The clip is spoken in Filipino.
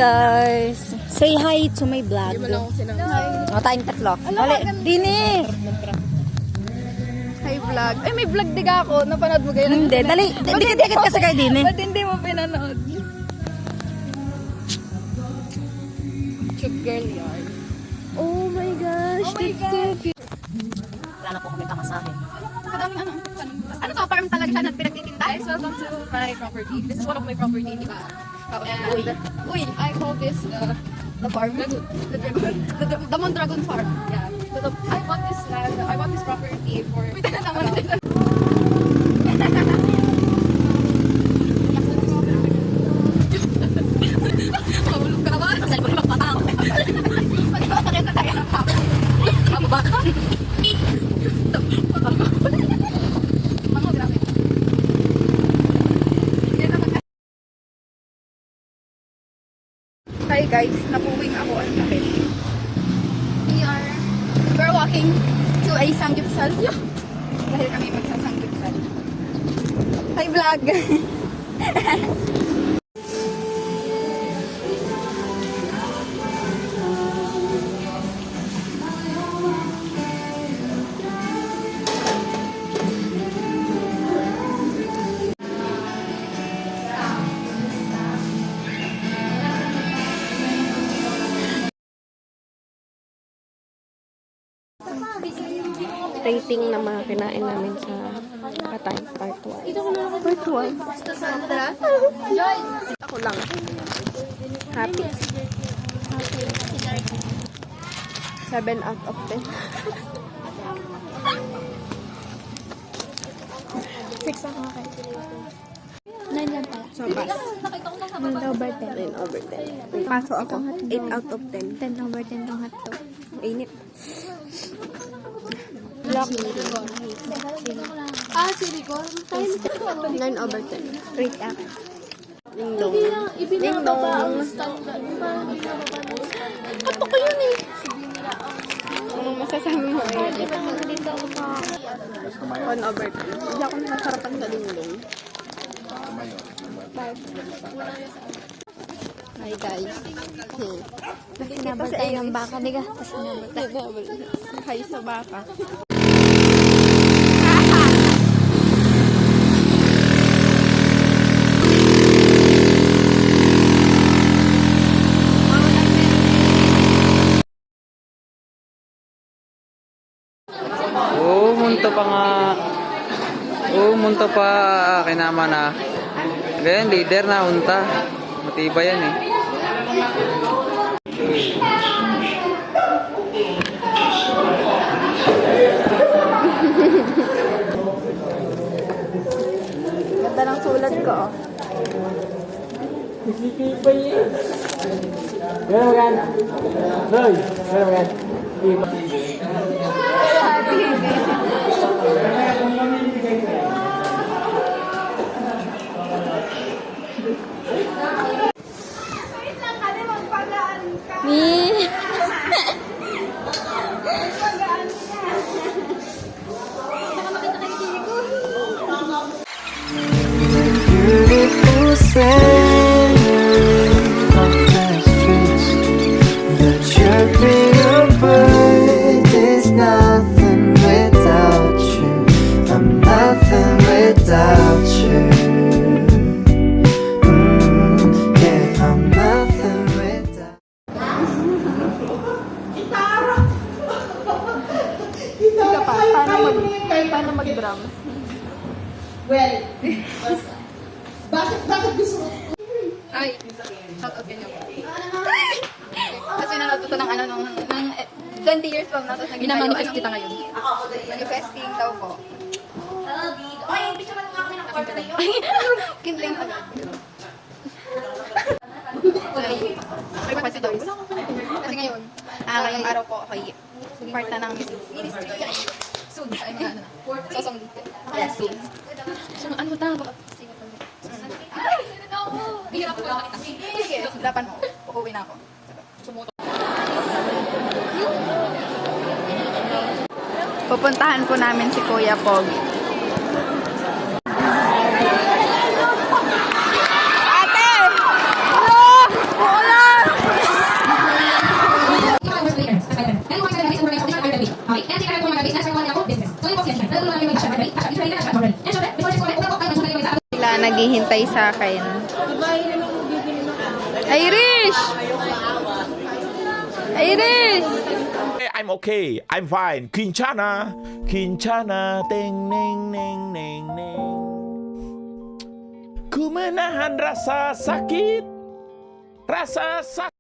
guys! Say hi to my vlog. Hindi mo lang ako sinama. O, tayong tatlo. Dali, Dini! Hi vlog. Ay, may vlog diga ako. Napanood mo kayo? Hindi, dali. Dikit-dikit ka sa kay Dini. Ba't hindi mo pinanood? Cute girl yarn. Oh my gosh, that's so cute. Wala na po kami pamasahe. Kadaming ano. Ano to? Farm talaga siya na pinagtitinda. Guys, welcome to my property. This is one of my property, di ba? And, uy, I call this the farm. The Mondragon farm. Yeah. So I bought this land. I bought this property for. Wait, naman. Mahulog ka ba? Masal ko yung magpatang. Pagkakakit na tayo ng hapon. Abo ba ka? Mga grabe. Hi guys, napuwing ako ang sakit. We're walking to a Samgyeopsal. Dahil kami magsasamgyeopsal. Hi vlog! Rating na mga kinain namin sa Patay Part 1. Part 1? Ako lang. Happy. 7 out of 10. 6 ako kay. 9 lang pala. So, pass. 9 over 10. 9 over 10. Paso ako. 8 out of 10. 10 over 10 tong hotdog. Init. Block. Silicon? 9 over 10. Rate up. Ding dong. Ding dong. Apo ko yun eh. Anong masasabi mo eh? 1 over 10. Hindi ako nasarapan sa ding dong. Hi guys. Kasi nabal tayo ng baka, diga. Kasi nabal. Hi sa baka. Munto pa nga. Munto pa kinama na. Ganyan, leader na unta. Matibay yan eh. Ganda ng sulat ko. Beautiful scenery of the streets. The chirping of birds is nothing without you. I'm nothing without you. Yeah, I'm nothing without Ika pa, paano mag-drum? Well, bakit gusto mo? Ay, shout out ganyan. Kasi nanoto ng ano, ng 20 years from now, tapos naging Minamanifest kita ngayon. Manifesting daw po. Ay, picture mo nga kami ng kwarto na yun. Kindling agad. Ay, kasi daw. Kasi ngayon, ngayong araw po, okay, part na ng ministry. Soon, ay mga ano na. Sosong dito. Yes, soon. So, ano ta? Hirap ko lang kita. Sige, dapan mo. Uuwi na ako. Pupuntahan po namin si Kuya Pogi. Ate! Hello! Uulan! Sila naghihintay sa akin. Irish! Irish! I'm okay. I'm fine. Quinchana. Quinchana. Ting, ning, ning, ning, ning. Ku menahan rasa sakit. Rasa sakit.